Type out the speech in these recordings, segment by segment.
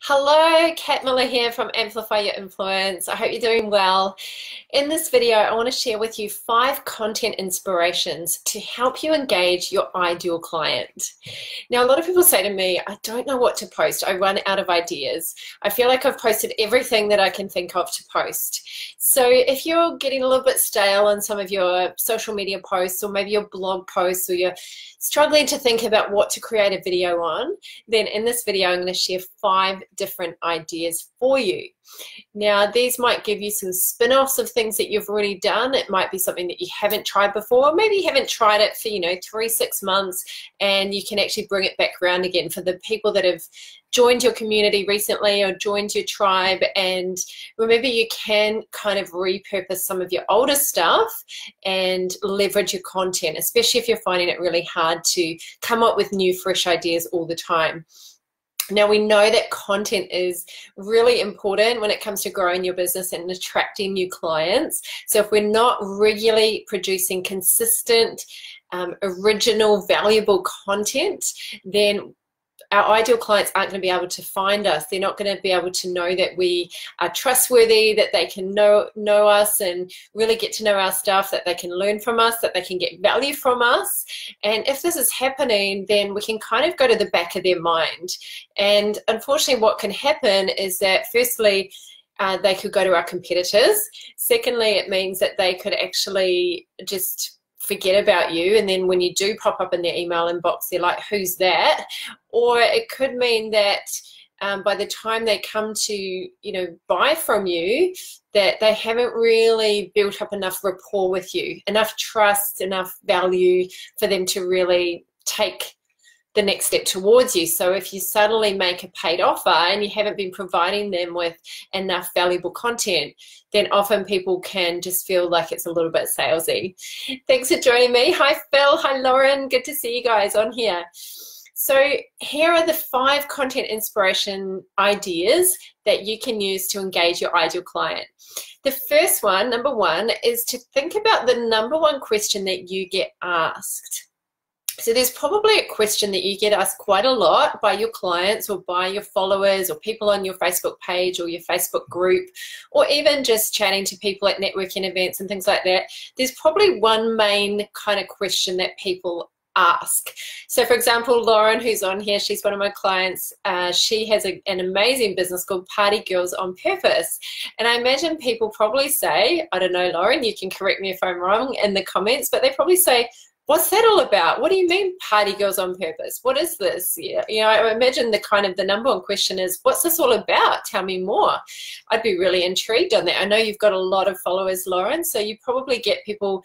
Hello, Kat Miller here from Amplify Your Influence. I hope you're doing well. In this video, I want to share with you 5 content inspirations to help you engage your ideal client. Now, a lot of people say to me, I don't know what to post. I run out of ideas. I feel like I've posted everything that I can think of to post. So if you're getting a little bit stale on some of your social media posts, or maybe your blog posts, or you're struggling to think about what to create a video on, then in this video, I'm going to share 5 different ideas for you. Now, these might give you some spin-offs of things that you've already done. It might be something that you haven't tried before. Maybe you haven't tried it for, 3-6 months, and you can actually bring it back around again for the people that have joined your community recently or joined your tribe. And remember, you can kind of repurpose some of your older stuff and leverage your content, especially if you're finding it really hard to come up with new, fresh ideas all the time. Now, we know that content is really important when it comes to growing your business and attracting new clients. So if we're not regularly producing consistent, original, valuable content, then our ideal clients aren't going to be able to find us. They're not going to be able to know that we are trustworthy, that they can know us and really get to know our stuff, that they can learn from us, that they can get value from us. And if this is happening, then we can kind of go to the back of their mind. And unfortunately, what can happen is that firstly, they could go to our competitors. Secondly, it means that they could actually just forget about you, and then when you do pop up in their email inbox, they're like, who's that? Or it could mean that by the time they come to buy from you, that they haven't really built up enough rapport with you, enough trust, enough value for them to really take the next step towards you. So if you suddenly make a paid offer and you haven't been providing them with enough valuable content, then often people can just feel like it's a little bit salesy. Thanks for joining me. Hi Phil, hi Lauren, good to see you guys on here. So here are the 5 content inspiration ideas that you can use to engage your ideal client. The first one, number 1, is to think about the number 1 question that you get asked. So there's probably a question that you get asked quite a lot by your clients or by your followers or people on your Facebook page or your Facebook group, or even just chatting to people at networking events and things like that. There's probably one main kind of question that people ask. So for example, Lauren, who's on here, she's one of my clients. She has an amazing business called Party Girls on Purpose. And I imagine people probably say, I don't know, Lauren, you can correct me if I'm wrong in the comments, but they probably say, what's that all about? What do you mean Party Girls on Purpose? What is this? I imagine the number 1 question is, what's this all about? Tell me more. I'd be really intrigued on that. I know you've got a lot of followers, Lauren, so you probably get people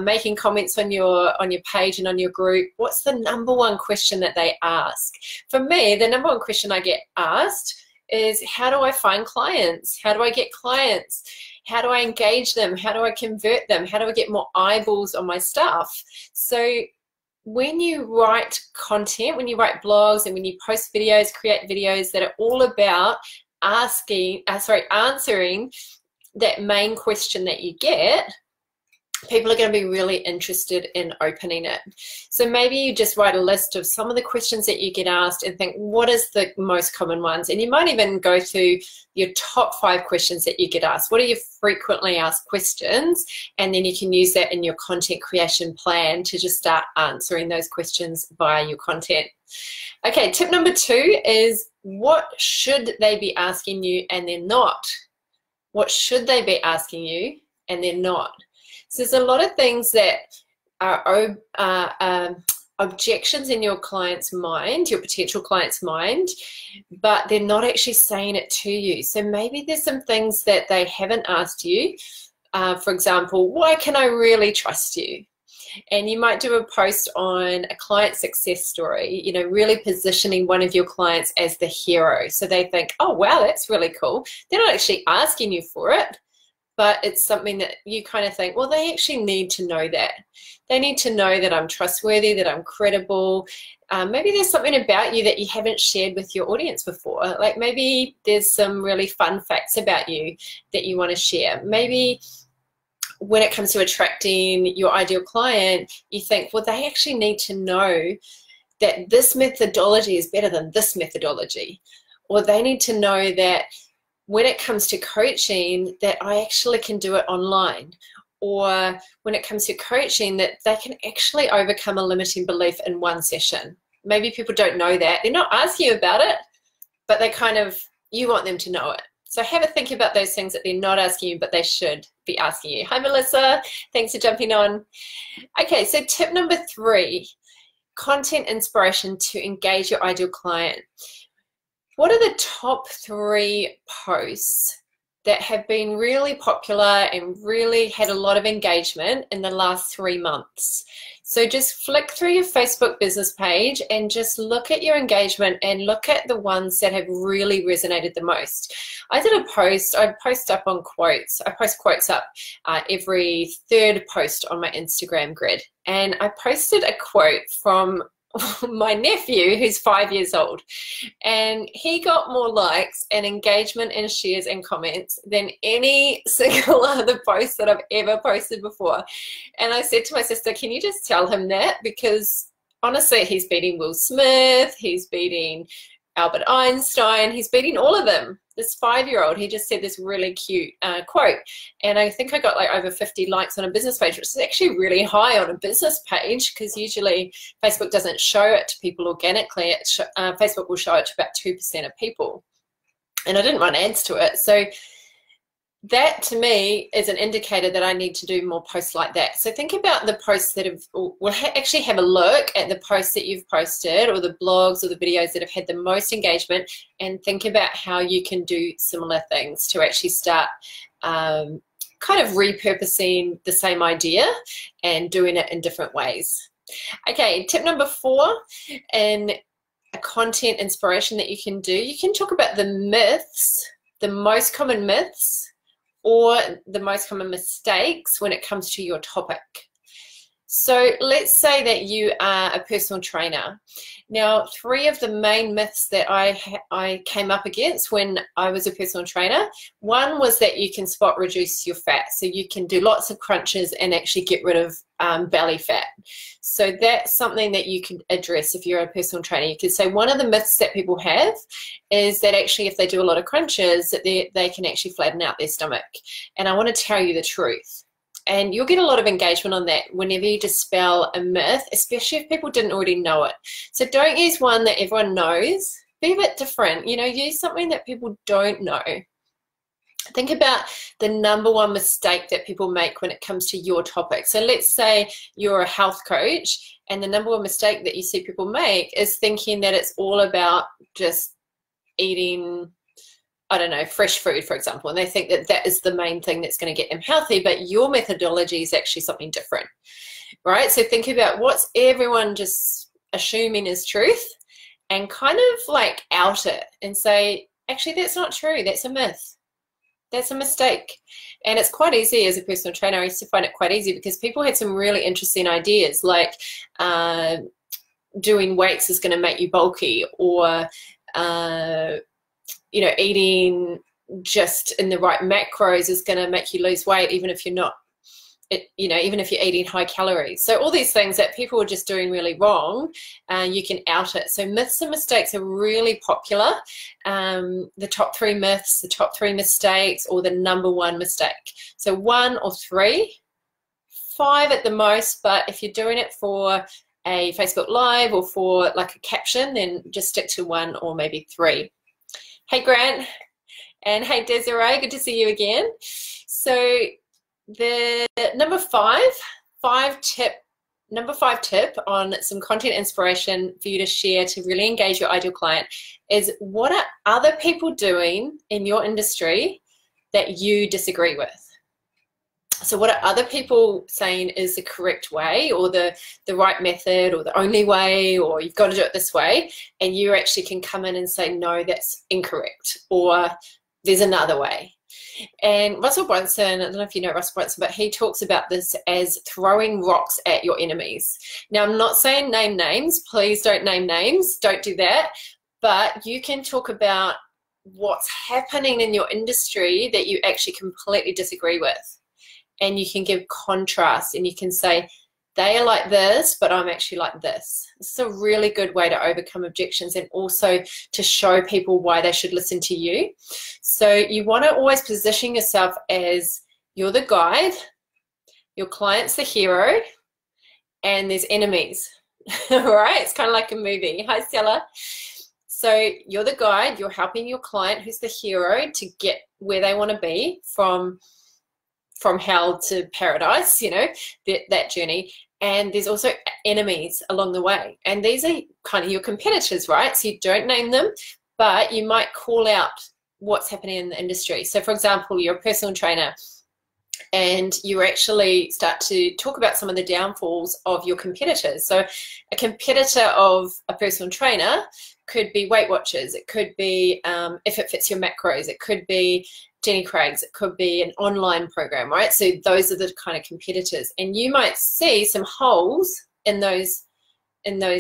making comments on your page and on your group. What's the number 1 question that they ask? For me, the number 1 question I get asked is, how do I find clients? How do I get clients? How do I engage them? How do I convert them? How do I get more eyeballs on my stuff? So when you write content, when you write blogs, and when you post videos, create videos that are all about answering that main question that you get, people are going to be really interested in opening it. So maybe you just write a list of some of the questions that you get asked and think, what is the most common ones? And you might even go to your top 5 questions that you get asked. What are your frequently asked questions? And then you can use that in your content creation plan to just start answering those questions via your content. Okay, tip number 2 is, what should they be asking you and they're not? What should they be asking you and they're not? So there's a lot of things that are objections in your client's mind, your potential client's mind, but they're not actually saying it to you. So maybe there's some things that they haven't asked you. For example, why can I really trust you? And you might do a post on a client success story, really positioning one of your clients as the hero. So they think, oh, wow, that's really cool. They're not actually asking you for it, but it's something that you kind of think, well, they actually need to know that. They need to know that I'm trustworthy, that I'm credible. Maybe there's something about you that you haven't shared with your audience before. Like maybe there's some really fun facts about you that you want to share. Maybe when it comes to attracting your ideal client, you think, well, they actually need to know that this methodology is better than this methodology. or they need to know that when it comes to coaching, that I actually can do it online. Or when it comes to coaching, that they can actually overcome a limiting belief in one session. Maybe people don't know that. They're not asking you about it, but they kind of, you want them to know it. So have a think about those things that they're not asking you, but they should be asking you. Hi, Melissa. Thanks for jumping on. Okay, so tip number 3, content inspiration to engage your ideal client. What are the top 3 posts that have been really popular and really had a lot of engagement in the last 3 months? So just flick through your Facebook business page and just look at your engagement and look at the ones that have really resonated the most. I did a post, I post up on quotes. I post quotes up every 3rd post on my Instagram grid. And I posted a quote from my nephew, who's 5 years old, and he got more likes and engagement and shares and comments than any single other post that I've ever posted before. And I said to my sister, can you just tell him that? Because honestly, he's beating Will Smith, he's beating Albert Einstein, he's beating all of them. This 5-year-old, he just said this really cute quote, and I think I got like over 50 likes on a business page, which is actually really high on a business page, because usually Facebook doesn't show it to people organically. Facebook will show it to about 2% of people, and I didn't run ads to it. So that to me is an indicator that I need to do more posts like that. So think about the posts that have, actually have a look at the posts that you've posted, or the blogs or the videos that have had the most engagement, and think about how you can do similar things to actually start kind of repurposing the same idea and doing it in different ways. Okay, tip number 4, and a content inspiration that you can do. You can talk about the myths, the most common myths, or the most common mistakes when it comes to your topic. So let's say that you are a personal trainer. Now, 3 of the main myths that I came up against when I was a personal trainer, one was that you can spot reduce your fat. So you can do lots of crunches and actually get rid of belly fat. So that's something that you can address if you're a personal trainer. You could say one of the myths that people have is that actually if they do a lot of crunches, that they can actually flatten out their stomach. And I want to tell you the truth. And you'll get a lot of engagement on that whenever you dispel a myth, especially if people didn't already know it. So don't use one that everyone knows. Be a bit different. You know, use something that people don't know. Think about the number 1 mistake that people make when it comes to your topic. So let's say you're a health coach, and the number 1 mistake that you see people make is thinking that it's all about just eating, I don't know, fresh food, for example, and they think that that is the main thing that's going to get them healthy, but your methodology is actually something different, right? So think about what's everyone just assuming is truth, and kind of like out it and say, actually, that's not true. That's a myth. That's a mistake. And it's quite easy as a personal trainer. I used to find it quite easy because people had some really interesting ideas, like doing weights is going to make you bulky, or you know, eating just in the right macros is going to make you lose weight, even if you're not, you know, even if you're eating high calories. So all these things that people are just doing really wrong, you can out it. So myths and mistakes are really popular. The top 3 myths, the top 3 mistakes, or the number 1 mistake. So 1 or 3, 5 at the most, but if you're doing it for a Facebook Live or for like a caption, then just stick to 1 or maybe 3. Hey Grant, and hey Desiree, good to see you again. So the number 5 tip on some content inspiration for you to share to really engage your ideal client is, what are other people doing in your industry that you disagree with? So what are other people saying is the correct way, or the right method, or the only way, or you've got to do it this way, and you actually can come in and say, no, that's incorrect, or there's another way. And Russell Brunson, I don't know if you know Russell Brunson, but he talks about this as throwing rocks at your enemies. Now, I'm not saying name names. Please don't name names. Don't do that. But you can talk about what's happening in your industry that you actually completely disagree with. And you can give contrast, and you can say, they are like this, but I'm actually like this. It's a really good way to overcome objections and also to show people why they should listen to you. So you want to always position yourself as you're the guide, your client's the hero, and there's enemies. All right, it's kind of like a movie. Hi, Stella. So you're the guide, you're helping your client, who's the hero, to get where they want to be from hell to paradise, you know, that journey. And there's also enemies along the way. And these are kind of your competitors, right? So you don't name them, but you might call out what's happening in the industry. So for example, you're a personal trainer and you actually start to talk about some of the downfalls of your competitors. So a competitor of a personal trainer could be Weight Watchers. It could be If It Fits Your Macros. It could be Jenny Craig's. It could be an online program, right? So those are the kind of competitors. And you might see some holes in those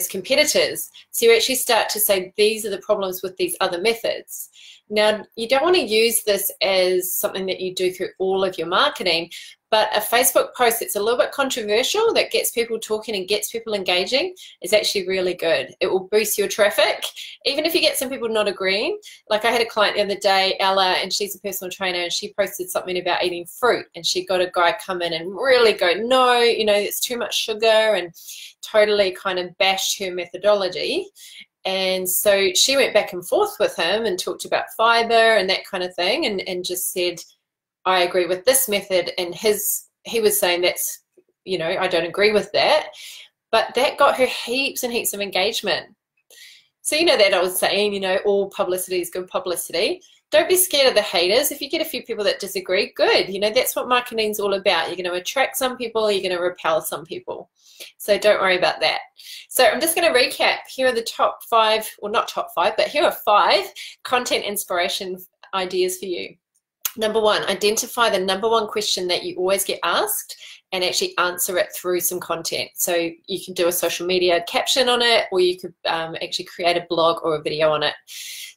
competitors. So you actually start to say, these are the problems with these other methods. Now, you don't want to use this as something that you do through all of your marketing, but a Facebook post that's a little bit controversial, that gets people talking and gets people engaging, is actually really good. It will boost your traffic, even if you get some people not agreeing. Like I had a client the other day, Ella, and she's a personal trainer, and she posted something about eating fruit, and she got a guy come in and really go, no, you know, it's too much sugar, and totally kind of bashed her methodology. And so she went back and forth with him and talked about fiber and that kind of thing, and just said, I agree with this method, and he was saying, that's, you know, I don't agree with that. But that got her heaps and heaps of engagement. So you know that I was saying, you know, all publicity is good publicity. Don't be scared of the haters. If you get a few people that disagree, good. You know, that's what marketing is all about. You're going to attract some people, you're going to repel some people. So don't worry about that. So I'm just going to recap. Here are the top 5, well, not top 5, but here are 5 content inspiration ideas for you. Number 1, identify the number 1 question that you always get asked and actually answer it through some content. So you can do a social media caption on it, or you could actually create a blog or a video on it.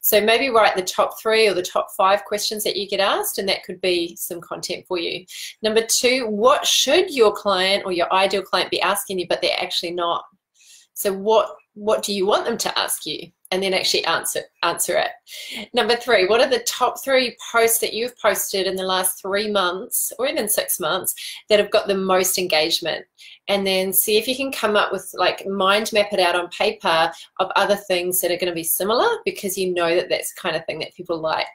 So maybe write the top 3 or the top 5 questions that you get asked, and that could be some content for you. Number 2, what should your client or your ideal client be asking you, but they're actually not? So what do you want them to ask you? And then actually answer it. Number 3, what are the top 3 posts that you've posted in the last 3 months or even 6 months that have got the most engagement? And then see if you can come up with, like, mind map it out on paper of other things that are going to be similar, because you know that that's the kind of thing that people like.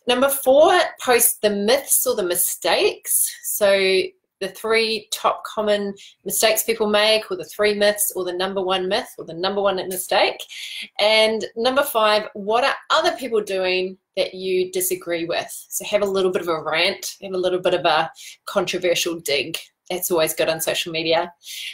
Number 4, post the myths or the mistakes. So the 3 top common mistakes people make, or the 3 myths, or the number 1 myth, or the number 1 mistake. And number 5, what are other people doing that you disagree with? So have a little bit of a rant, have a little bit of a controversial dig. That's always good on social media.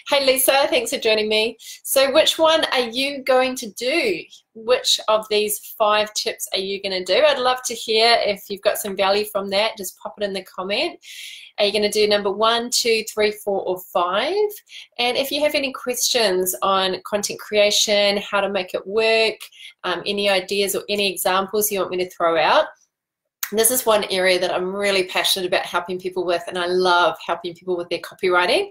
Hey Lisa, thanks for joining me. So which one are you going to do? Which of these 5 tips are you going to do? I'd love to hear if you've got some value from that. Just pop it in the comment. Are you going to do number 1, 2, 3, 4, or 5? And if you have any questions on content creation, how to make it work, any ideas or any examples you want me to throw out, this is one area that I'm really passionate about helping people with, and I love helping people with their copywriting.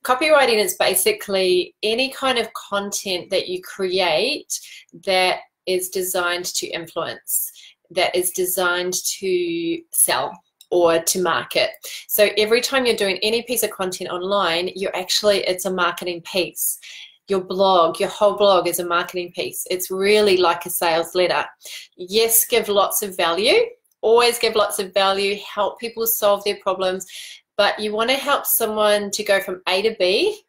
Copywriting is basically any kind of content that you create that is designed to influence, that is designed to sell or to market. So every time you're doing any piece of content online, it's a marketing piece. Your blog, your whole blog is a marketing piece. It's really like a sales letter. Yes, give lots of value. Always give lots of value, help people solve their problems, but you want to help someone to go from A to B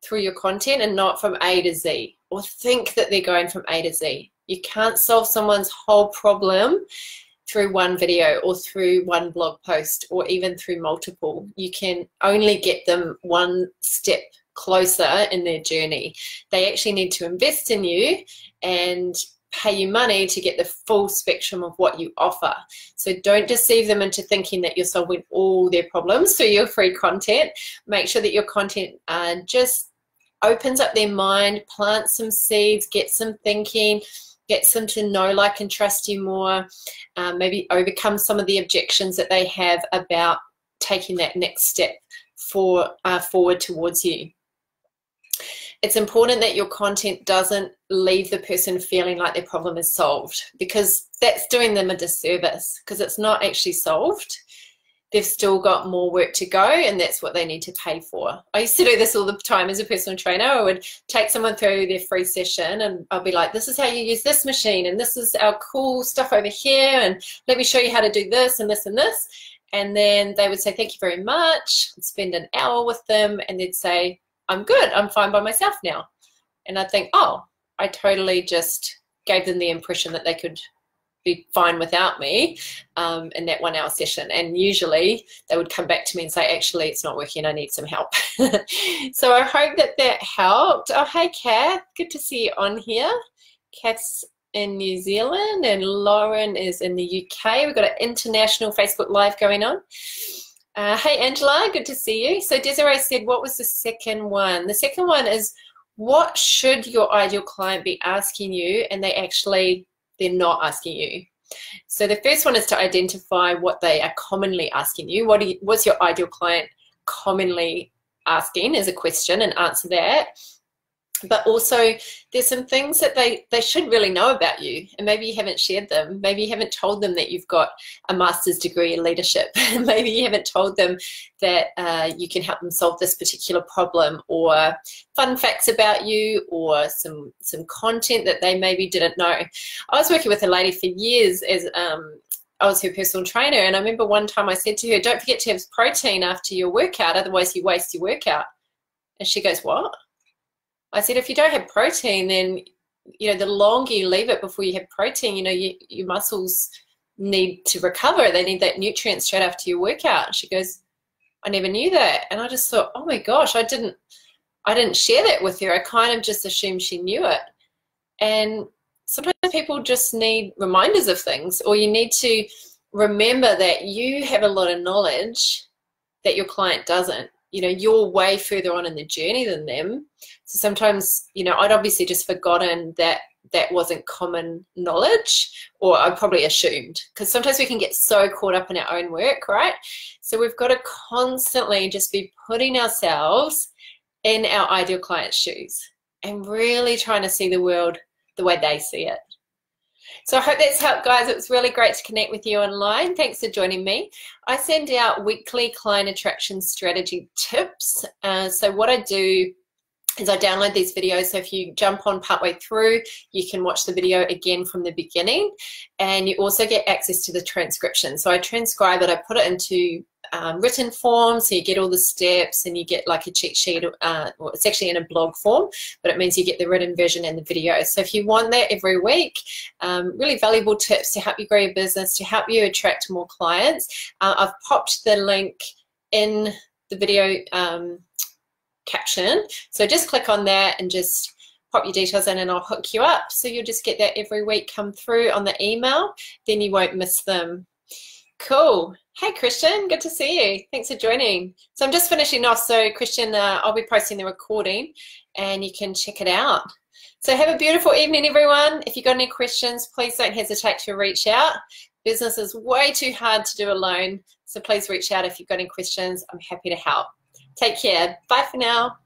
through your content and not from A to Z, or think that they're going from A to Z. You can't solve someone's whole problem through one video or through one blog post or even through multiple. You can only get them one step closer in their journey. They actually need to invest in you and pay you money to get the full spectrum of what you offer. So don't deceive them into thinking that you're solving all their problems through your free content. Make sure that your content just opens up their mind, plants some seeds, gets them thinking, gets them to know, like, and trust you more, maybe overcome some of the objections that they have about taking that next step forward towards you. it's important that your content doesn't leave the person feeling like their problem is solved, because that's doing them a disservice, because it's not actually solved. They've still got more work to go, and that's what they need to pay for. I used to do this all the time as a personal trainer. I would take someone through their free session and I'll be like, this is how you use this machine, and this is our cool stuff over here, and let me show you how to do this and this and this. And then they would say, thank you very much. I'd spend an hour with them and they'd say, I'm good, I'm fine by myself now. And I'd think, oh, I totally just gave them the impression that they could be fine without me in that 1 hour session. And usually they would come back to me and say, actually, it's not working, I need some help. So I hope that that helped. Oh, hey, Kath, good to see you on here. Kath's in New Zealand and Lauren is in the UK. We've got an international Facebook Live going on. Hey, Angela, good to see you. So Desiree said, what was the second one? The second one is, what should your ideal client be asking you, and they're not asking you? So the first one is to identify what they are commonly asking you. What's your ideal client commonly asking as a question, and answer that. But also there's some things that they should really know about you, and maybe you haven't shared them. Maybe you haven't told them that you've got a master's degree in leadership. Maybe you haven't told them that you can help them solve this particular problem, or fun facts about you, or some content that they maybe didn't know. I was working with a lady for years as I was her personal trainer, and I remember one time I said to her, don't forget to have protein after your workout, otherwise you waste your workout. And she goes, what? I said, if you don't have protein, then, you know, the longer you leave it before you have protein, you know, your muscles need to recover. They need that nutrient straight after your workout. She goes, I never knew that. And I just thought, oh my gosh, I didn't share that with her. I kind of just assumed she knew it. And sometimes people just need reminders of things, or you need to remember that you have a lot of knowledge that your client doesn't. You know, you're way further on in the journey than them. So sometimes, you know, I'd obviously just forgotten that that wasn't common knowledge, or I probably assumed, because sometimes we can get so caught up in our own work, right? So we've got to constantly just be putting ourselves in our ideal client's shoes and really trying to see the world the way they see it. So I hope that's helped, guys. It was really great to connect with you online. Thanks for joining me. I send out weekly client attraction strategy tips. So what I do is I download these videos. So if you jump on partway through, you can watch the video again from the beginning, and you also get access to the transcription. So I transcribe it, I put it into written form, so you get all the steps, and you get like a cheat sheet. Well, it's actually in a blog form, but it means you get the written version and the video. So if you want that every week, really valuable tips to help you grow your business, to help you attract more clients. I've popped the link in the video caption, so just click on that and just pop your details in and I'll hook you up. So you'll just get that every week come through on the email, then you won't miss them. Cool. Hey Christian, good to see you. Thanks for joining. So I'm just finishing off. So Christian, I'll be posting the recording and you can check it out. So have a beautiful evening, everyone. If you've got any questions, please don't hesitate to reach out. Business is way too hard to do alone, so please reach out if you've got any questions. I'm happy to help. Take care. Bye for now.